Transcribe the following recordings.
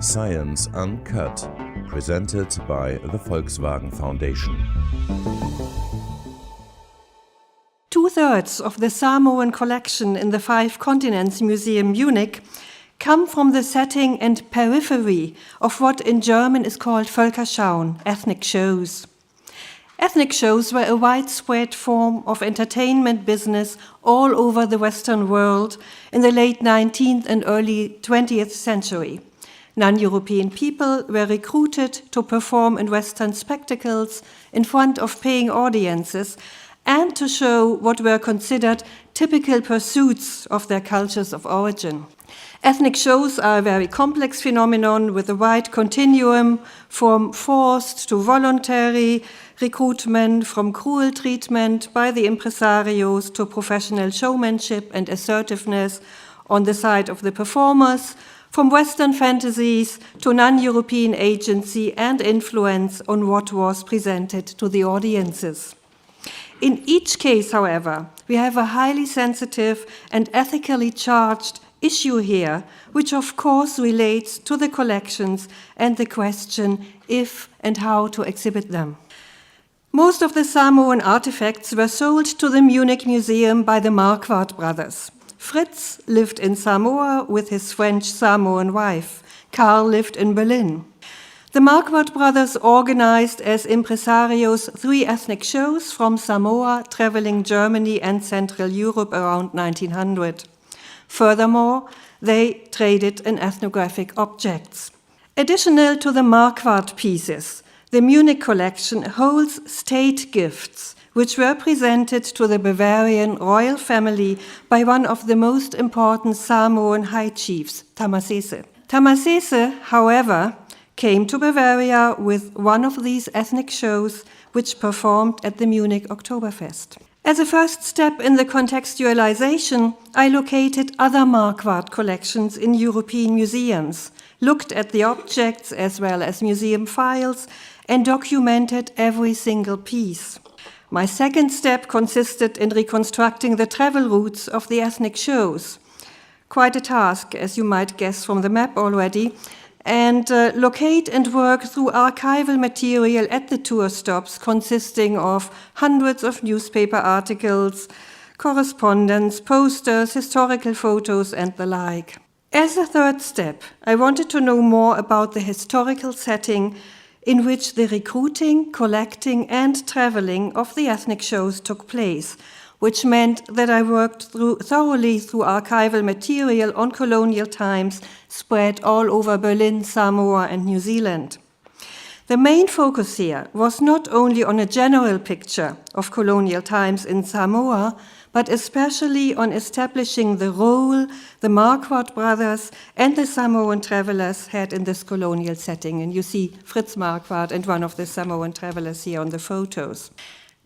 Science Uncut, presented by the Volkswagen Foundation. 2/3 of the Samoan collection in the Five Continents Museum, Munich, come from the setting and periphery of what in German is called Völkerschauen, ethnic shows. Ethnic shows were a widespread form of entertainment business all over the Western world in the late 19th and early 20th century. Non-European people were recruited to perform in Western spectacles in front of paying audiences and to show what were considered typical pursuits of their cultures of origin. Ethnic shows are a very complex phenomenon with a wide continuum from forced to voluntary recruitment, from cruel treatment by the impresarios to professional showmanship and assertiveness on the side of the performers, from Western fantasies to non-European agency and influence on what was presented to the audiences. In each case, however, we have a highly sensitive and ethically charged issue here, which of course relates to the collections and the question if and how to exhibit them. Most of the Samoan artifacts were sold to the Munich Museum by the Marquardt brothers. Fritz lived in Samoa with his French Samoan wife. Karl lived in Berlin. The Marquardt brothers organized as impresarios 3 ethnic shows from Samoa, traveling Germany and Central Europe around 1900. Furthermore, they traded in ethnographic objects. Additional to the Marquardt pieces, the Munich collection holds state gifts, which were presented to the Bavarian royal family by one of the most important Samoan high chiefs, Tamasese. Tamasese, however, came to Bavaria with one of these ethnic shows, which performed at the Munich Oktoberfest. As a first step in the contextualization, I located other Marquardt collections in European museums, looked at the objects as well as museum files, and documented every single piece. My second step consisted in reconstructing the travel routes of the ethnic shows. Quite a task, as you might guess from the map already, and locate and work through archival material at the tour stops consisting of hundreds of newspaper articles, correspondence, posters, historical photos, and the like. As a third step, I wanted to know more about the historical setting in which the recruiting, collecting, and traveling of the ethnic shows took place, which meant that I worked thoroughly through archival material on colonial times spread all over Berlin, Samoa, and New Zealand. The main focus here was not only on a general picture of colonial times in Samoa, but especially on establishing the role the Marquardt brothers and the Samoan travelers had in this colonial setting. And you see Fritz Marquardt and one of the Samoan travelers here on the photos.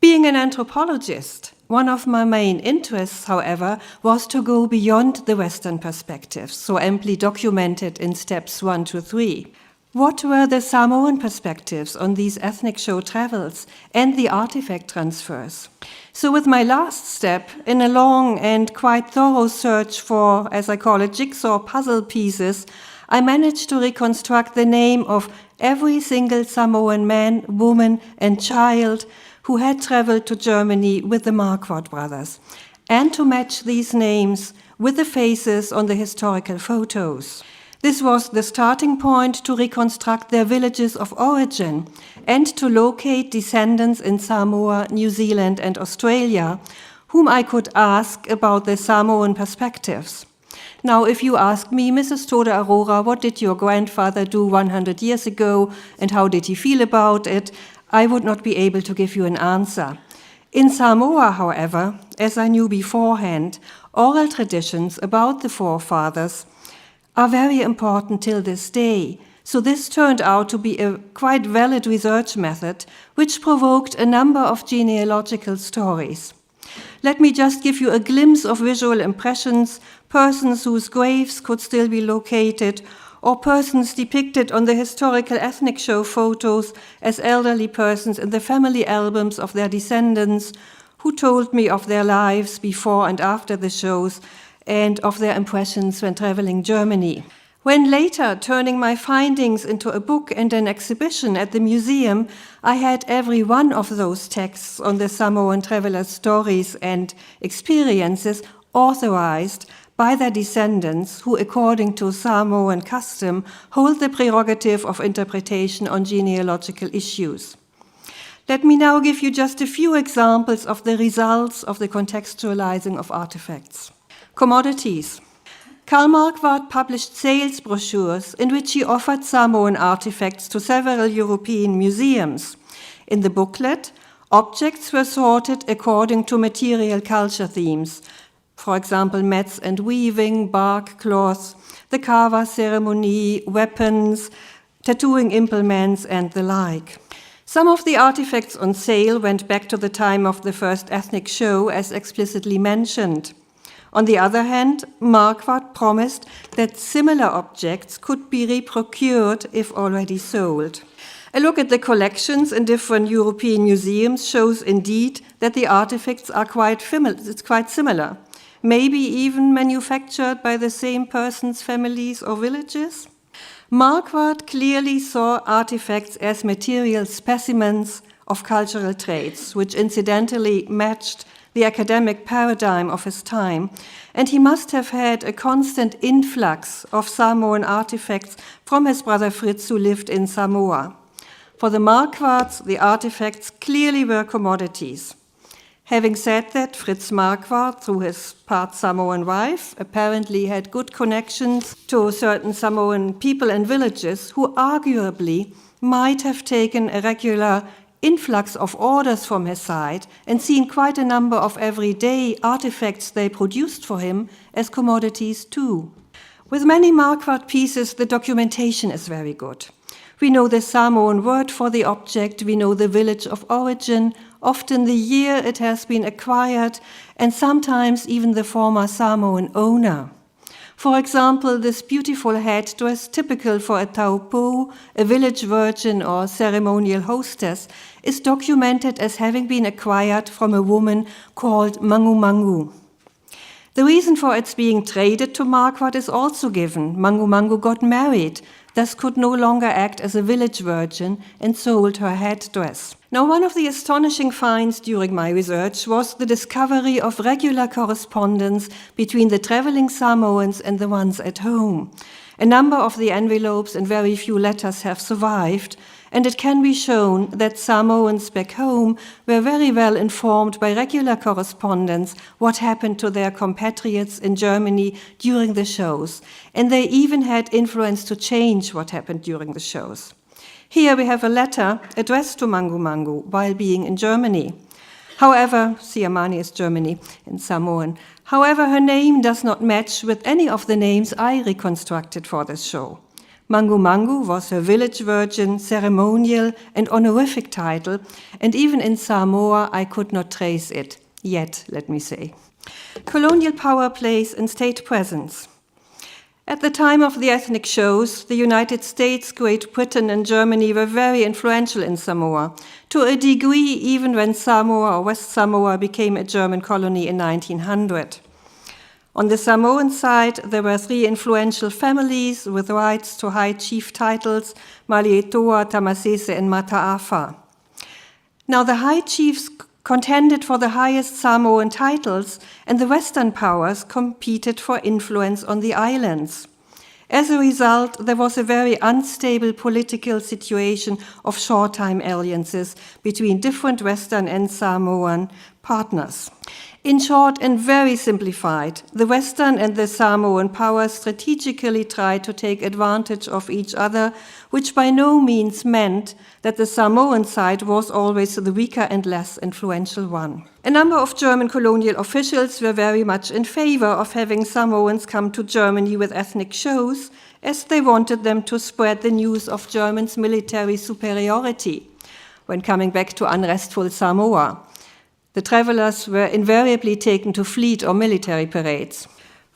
Being an anthropologist, one of my main interests, however, was to go beyond the Western perspectives, so amply documented in steps 1 to 3. What were the Samoan perspectives on these ethnic show travels and the artifact transfers? So with my last step, in a long and quite thorough search for, as I call it, jigsaw puzzle pieces, I managed to reconstruct the name of every single Samoan man, woman, and child who had traveled to Germany with the Marquardt brothers, and to match these names with the faces on the historical photos. This was the starting point to reconstruct their villages of origin and to locate descendants in Samoa, New Zealand, and Australia, whom I could ask about the Samoan perspectives. Now, if you ask me, Mrs. Thode-Arora, what did your grandfather do 100 years ago and how did he feel about it, I would not be able to give you an answer. In Samoa, however, as I knew beforehand, oral traditions about the forefathers are very important till this day. So this turned out to be a quite valid research method, which provoked a number of genealogical stories. Let me just give you a glimpse of visual impressions, persons whose graves could still be located, or persons depicted on the historical ethnic show photos as elderly persons in the family albums of their descendants, who told me of their lives before and after the shows and of their impressions when traveling Germany. When later turning my findings into a book and an exhibition at the museum, I had every one of those texts on the Samoan travelers' stories and experiences authorized by their descendants who, according to Samoan custom, hold the prerogative of interpretation on genealogical issues. Let me now give you just a few examples of the results of the contextualizing of artifacts. Commodities. Karl Marquardt published sales brochures in which he offered Samoan artifacts to several European museums. In the booklet, objects were sorted according to material culture themes, for example, mats and weaving, bark cloths, the kawa ceremony, weapons, tattooing implements, and the like. Some of the artifacts on sale went back to the time of the first ethnic show, as explicitly mentioned. On the other hand, Marquardt promised that similar objects could be reprocured if already sold. A look at the collections in different European museums shows indeed that the artifacts are quite similar, maybe even manufactured by the same persons, families, or villages. Marquardt clearly saw artifacts as material specimens of cultural traits, which incidentally matched the academic paradigm of his time, and he must have had a constant influx of Samoan artifacts from his brother Fritz, who lived in Samoa. For the Marquardts, the artifacts clearly were commodities. Having said that, Fritz Marquardt, through his part Samoan wife, apparently had good connections to certain Samoan people and villages who arguably might have taken a regular influx of orders from his side and seen quite a number of everyday artifacts they produced for him as commodities too. With many Marquardt pieces, the documentation is very good. We know the Samoan word for the object, we know the village of origin, often the year it has been acquired, and sometimes even the former Samoan owner. For example, this beautiful headdress, typical for a taupo, a village virgin or ceremonial hostess, is documented as having been acquired from a woman called Mangu Mangu. The reason for its being traded to Marquardt is also given. Mangu Mangu got married, thus could no longer act as a village virgin, and sold her headdress. Now, one of the astonishing finds during my research was the discovery of regular correspondence between the traveling Samoans and the ones at home. A number of the envelopes and very few letters have survived, and it can be shown that Samoans back home were very well informed by regular correspondence what happened to their compatriots in Germany during the shows, and they even had influence to change what happened during the shows. Here we have a letter addressed to Mangu Mangu while being in Germany. However, Siamani is Germany in Samoan. However, her name does not match with any of the names I reconstructed for this show. Mangu Mangu was her village virgin, ceremonial and honorific title, and even in Samoa I could not trace it, yet, let me say. Colonial power plays and state presence. At the time of the ethnic shows, the United States, Great Britain, and Germany were very influential in Samoa, to a degree even when Samoa or West Samoa became a German colony in 1900. On the Samoan side, there were three influential families with rights to high chief titles, Malietoa, Tamasese, and Mataafa. Now, the high chiefs contended for the highest Samoan titles, and the Western powers competed for influence on the islands. As a result, there was a very unstable political situation of short-time alliances between different Western and Samoan partners. In short and very simplified, the Western and the Samoan powers strategically tried to take advantage of each other, which by no means meant that the Samoan side was always the weaker and less influential one. A number of German colonial officials were very much in favor of having Samoans come to Germany with ethnic shows, as they wanted them to spread the news of Germans' military superiority when coming back to unrestful Samoa. The travelers were invariably taken to fleet or military parades.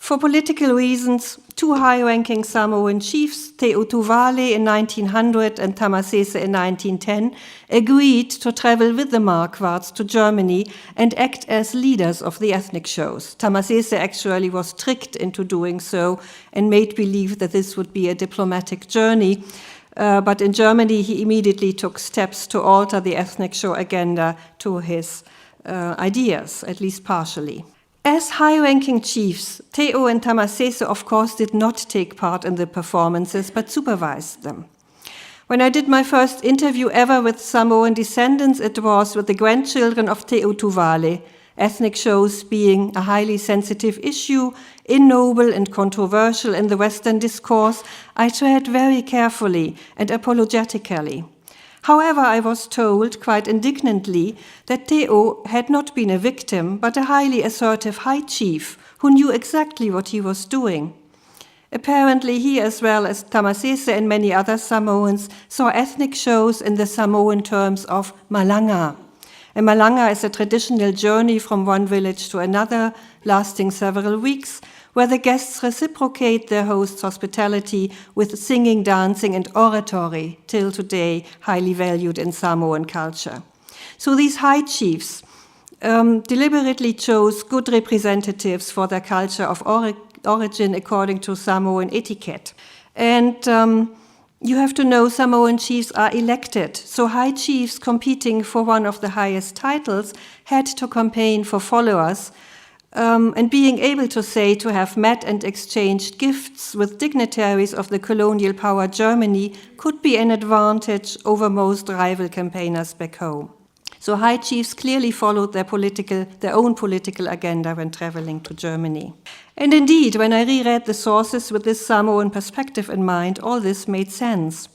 For political reasons, two high-ranking Samoan chiefs, Te Utuvale in 1900 and Tamasese in 1910, agreed to travel with the Markwarts to Germany and act as leaders of the ethnic shows. Tamasese actually was tricked into doing so and made believe that this would be a diplomatic journey. But in Germany, he immediately took steps to alter the ethnic show agenda to his ideas, at least partially. As high-ranking chiefs, Teo and Tamasese, of course, did not take part in the performances, but supervised them. When I did my first interview ever with Samoan descendants, it was with the grandchildren of Te Utuvale, ethnic shows being a highly sensitive issue, ignoble and controversial in the Western discourse. I tread very carefully and apologetically. However, I was told, quite indignantly, that Teo had not been a victim, but a highly assertive high chief who knew exactly what he was doing. Apparently, he, as well as Tamasese and many other Samoans, saw ethnic shows in the Samoan terms of malanga. A malanga is a traditional journey from one village to another, lasting several weeks, where the guests reciprocate their host's hospitality with singing, dancing, and oratory, till today highly valued in Samoan culture. So these high chiefs deliberately chose good representatives for their culture of origin according to Samoan etiquette. And you have to know Samoan chiefs are elected, so high chiefs competing for one of the highest titles had to campaign for followers, and being able to say to have met and exchanged gifts with dignitaries of the colonial power Germany could be an advantage over most rival campaigners back home. So high chiefs clearly followed their own political agenda when traveling to Germany. And indeed, when I reread the sources with this Samoan perspective in mind, all this made sense.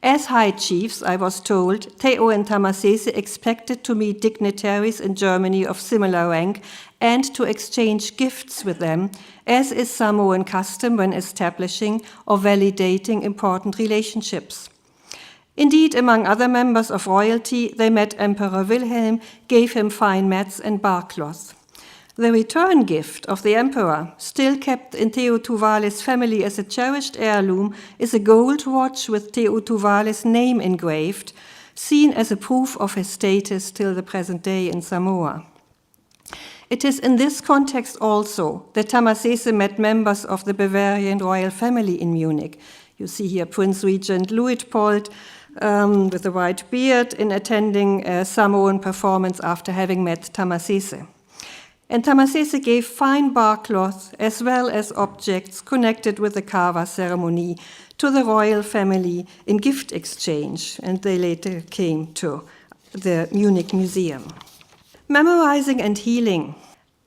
As high chiefs, I was told, Teo and Tamasese expected to meet dignitaries in Germany of similar rank and to exchange gifts with them, as is Samoan custom when establishing or validating important relationships. Indeed, among other members of royalty, they met Emperor Wilhelm, gave him fine mats and barcloth. The return gift of the emperor, still kept in Te Utuvale's family as a cherished heirloom, is a gold watch with Te Utuvale's name engraved, seen as a proof of his status till the present day in Samoa. It is in this context also that Tamasese met members of the Bavarian royal family in Munich. You see here Prince Regent Luitpold with a white beard in attending a Samoan performance after having met Tamasese. And Tamasese gave fine barcloth as well as objects connected with the Kawa ceremony to the royal family in gift exchange, and they later came to the Munich Museum. Memorizing and healing.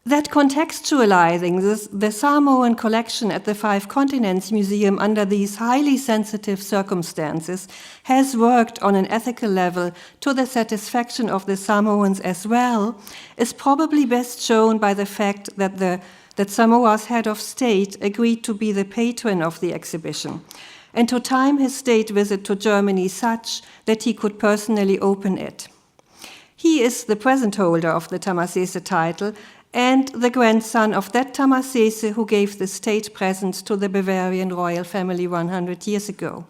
That contextualizing the Samoan collection at the Five Continents Museum under these highly sensitive circumstances has worked on an ethical level to the satisfaction of the Samoans as well is probably best shown by the fact that Samoa's head of state agreed to be the patron of the exhibition and to time his state visit to Germany such that he could personally open it. He is the present holder of the Tamasese title and the grandson of that Tamasese who gave the state present to the Bavarian royal family 100 years ago.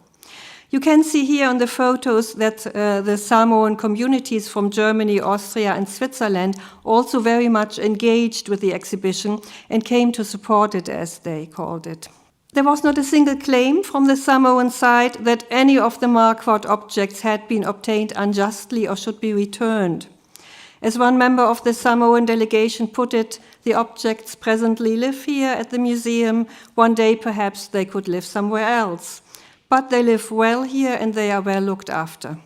You can see here on the photos that the Samoan communities from Germany, Austria, and Switzerland also very much engaged with the exhibition and came to support it, as they called it. There was not a single claim from the Samoan side that any of the Marquardt objects had been obtained unjustly or should be returned. As one member of the Samoan delegation put it, the objects presently live here at the museum. One day perhaps they could live somewhere else. But they live well here and they are well looked after.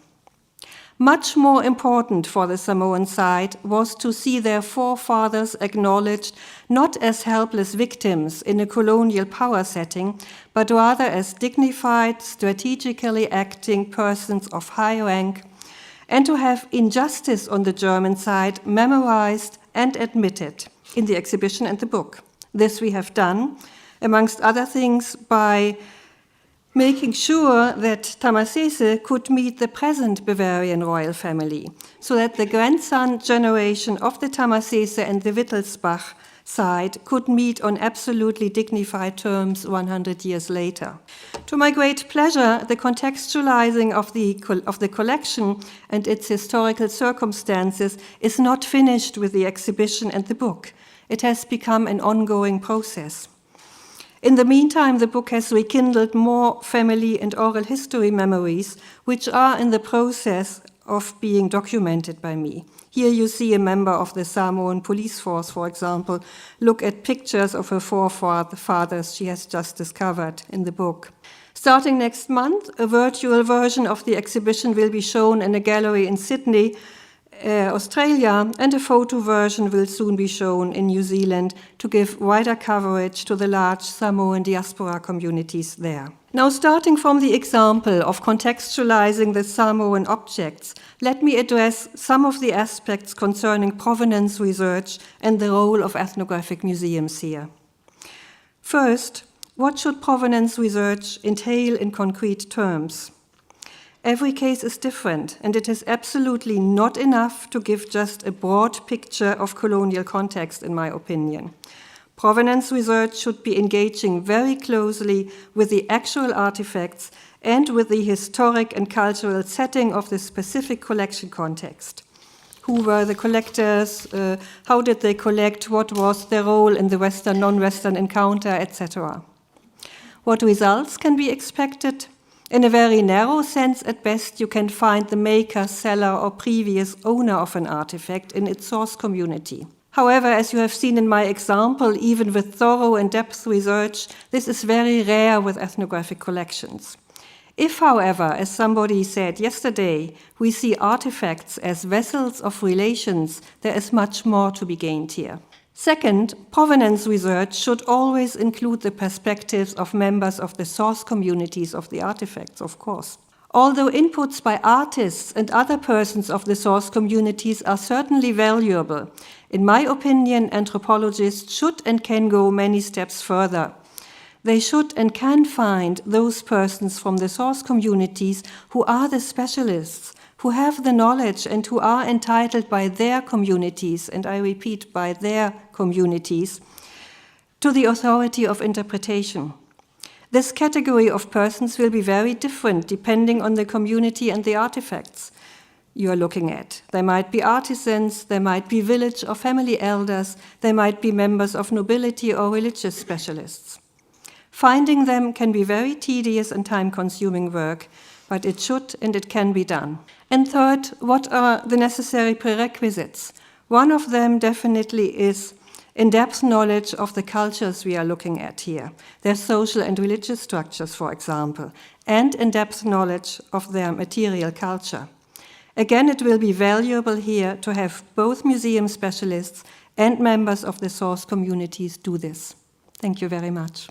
Much more important for the Samoan side was to see their forefathers acknowledged not as helpless victims in a colonial power setting, but rather as dignified, strategically acting persons of high rank, and to have injustice on the German side memorized and admitted in the exhibition and the book. This we have done, amongst other things, by making sure that Tamasese could meet the present Bavarian royal family, so that the grandson generation of the Tamasese and the Wittelsbach side could meet on absolutely dignified terms 100 years later. To my great pleasure, the contextualizing of the collection and its historical circumstances is not finished with the exhibition and the book. It has become an ongoing process. In the meantime, the book has rekindled more family and oral history memories, which are in the process of being documented by me. Here you see a member of the Samoan police force, for example, look at pictures of her forefathers she has just discovered in the book. Starting next month, a virtual version of the exhibition will be shown in a gallery in Sydney, Australia, and a photo version will soon be shown in New Zealand to give wider coverage to the large Samoan diaspora communities there. Now, starting from the example of contextualizing the Samoan objects, let me address some of the aspects concerning provenance research and the role of ethnographic museums here. First, what should provenance research entail in concrete terms? Every case is different, and it is absolutely not enough to give just a broad picture of colonial context, in my opinion. Provenance research should be engaging very closely with the actual artifacts and with the historic and cultural setting of the specific collection context. Who were the collectors? How did they collect? What was their role in the Western, non-Western encounter, etc.? What results can be expected? In a very narrow sense, at best, you can find the maker, seller, or previous owner of an artifact in its source community. However, as you have seen in my example, even with thorough and depth research, this is very rare with ethnographic collections. If, however, as somebody said yesterday, we see artifacts as vessels of relations, there is much more to be gained here. Second, provenance research should always include the perspectives of members of the source communities of the artifacts, of course. Although inputs by artists and other persons of the source communities are certainly valuable, in my opinion, anthropologists should and can go many steps further. They should and can find those persons from the source communities who are the specialists, who have the knowledge and who are entitled by their communities, and I repeat, by their communities, to the authority of interpretation. This category of persons will be very different depending on the community and the artifacts you are looking at. There might be artisans, there might be village or family elders, there might be members of nobility or religious specialists. Finding them can be very tedious and time-consuming work, but it should and it can be done. And third, what are the necessary prerequisites? One of them definitely is in-depth knowledge of the cultures we are looking at here, their social and religious structures, for example, and in-depth knowledge of their material culture. Again, it will be valuable here to have both museum specialists and members of the source communities do this. Thank you very much.